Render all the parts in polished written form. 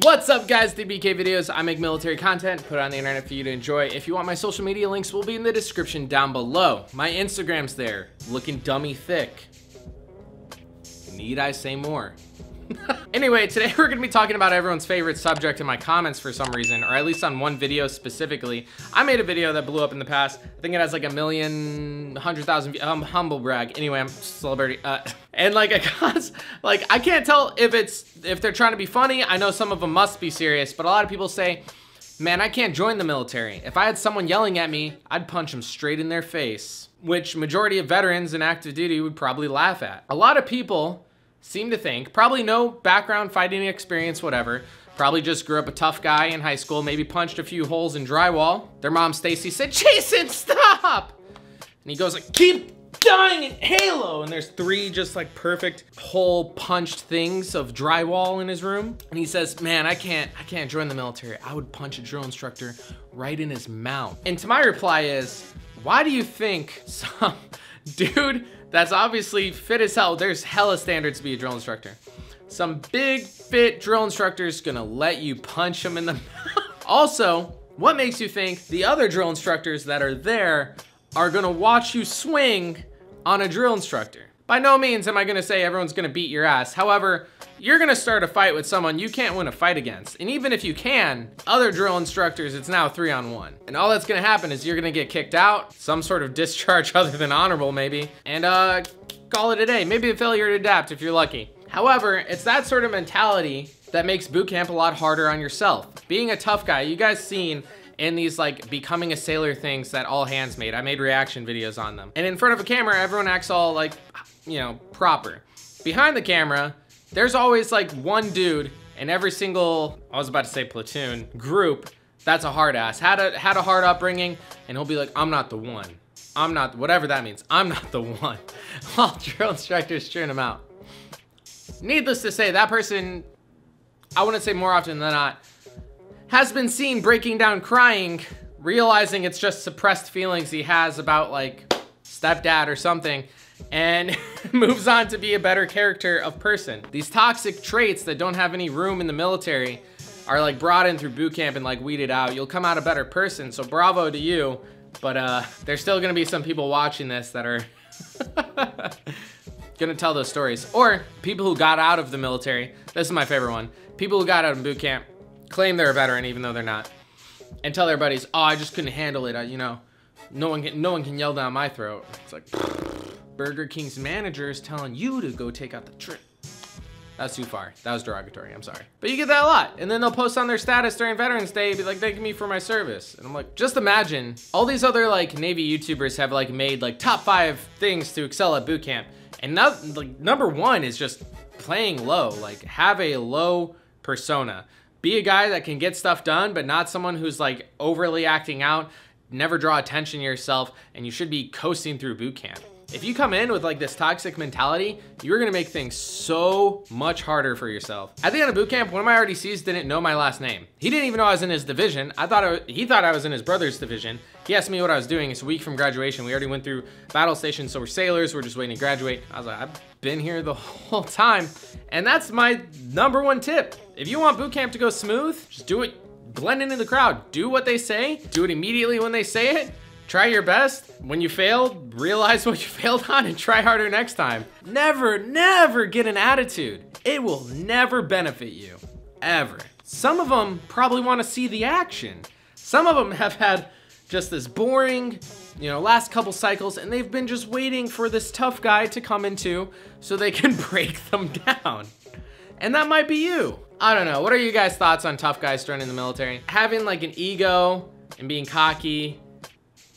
What's up guys, DwkYTContact videos. I make military content, put it on the internet for you to enjoy. If you want my social media links, will be in the description down below. My Instagram's there, looking dummy thick. Need I say more? Anyway, today we're gonna be talking about everyone's favorite subject in my comments for some reason, or at least on one video specifically. I made a video that blew up in the past. I think it has like 1,100,000 views. Humble brag. Anyway, I'm a celebrity. And like I can't tell if they're trying to be funny. I know some of them must be serious, but a lot of people say, man, I can't join the military. If I had someone yelling at me, I'd punch them straight in their face, which majority of veterans in active duty would probably laugh at. A lot of people seem to think, probably no background fighting experience, whatever, probably just grew up a tough guy in high school, maybe punched a few holes in drywall. Their mom, Stacy, said, Jason, stop! And he goes like, keep dying in Halo! And there's 3 just like perfect hole punched things of drywall in his room. And he says, man, I can't join the military. I would punch a drill instructor right in his mouth. And to my reply is, why do you think some dude that's obviously fit as hell, there's hella standards to be a drill instructor, some big fit drill instructor is gonna let you punch him in the mouth? Also, what makes you think the other drill instructors that are there are gonna watch you swing on a drill instructor? By no means am I gonna say everyone's gonna beat your ass. However, you're gonna start a fight with someone you can't win a fight against. And even if you can, other drill instructors, it's now 3-on-1. And all that's gonna happen is you're gonna get kicked out, some sort of discharge other than honorable maybe, and call it a day. Maybe a failure to adapt if you're lucky. However, it's that sort of mentality that makes boot camp a lot harder on yourself. Being a tough guy, you guys seen in these like becoming a sailor things that All Hands made. I made reaction videos on them. And in front of a camera, everyone acts all like, you know, proper. Behind the camera, there's always like one dude in every single, I was about to say platoon, group that's a hard ass, had a hard upbringing, and he'll be like, I'm not the one. I'm not, whatever that means, I'm not the one. While drill instructors churn him out. Needless to say, that person, I wouldn't say more often than not, has been seen breaking down crying, realizing it's just suppressed feelings he has about like stepdad or something, and moves on to be a better character of person. These toxic traits that don't have any room in the military are like brought in through boot camp and like weeded out. You'll come out a better person, so bravo to you. But there's still gonna be some people watching this that are gonna tell those stories. Or people who got out of the military. This is my favorite one. People who got out of boot camp claim they're a veteran even though they're not, and tell their buddies, oh, I just couldn't handle it. You know, no one can yell down my throat. It's like, Burger King's manager is telling you to go take out the trip. That's too far. That was derogatory, I'm sorry. But you get that a lot. And then they'll post on their status during Veterans Day, be like, thank me for my service. And I'm like, just imagine, all these other like Navy YouTubers have like made like top 5 things to excel at boot camp. And now, like, number 1 is just playing low. Like, have a low persona. Be a guy that can get stuff done, but not someone who's like overly acting out. Never draw attention to yourself, and you should be coasting through boot camp. If you come in with like this toxic mentality, you're gonna make things so much harder for yourself. At the end of boot camp, one of my RDCs didn't know my last name. He didn't even know I was in his division. He thought I was in his brother's division. He asked me what I was doing. It's a week from graduation. We already went through battle station, so we're sailors. We're just waiting to graduate. I was like, I've been here the whole time. And that's my number 1 tip. If you want boot camp to go smooth, just do it. Blend into the crowd. Do what they say. Do it immediately when they say it. Try your best. When you fail, realize what you failed on and try harder next time. Never get an attitude. It will never benefit you, ever. Some of them probably want to see the action. Some of them have had just this boring, you know, last couple cycles, and they've been just waiting for this tough guy to come into so they can break them down. And that might be you. I don't know. What are you guys' thoughts on tough guys joining the military? Having like an ego and being cocky,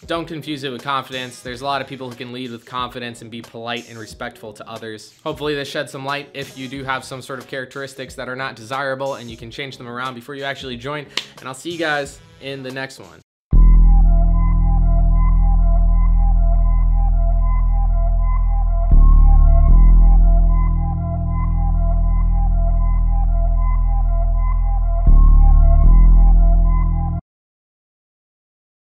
don't confuse it with confidence. There's a lot of people who can lead with confidence and be polite and respectful to others. Hopefully this sheds some light if you do have some sort of characteristics that are not desirable, and you can change them around before you actually join. And I'll see you guys in the next one.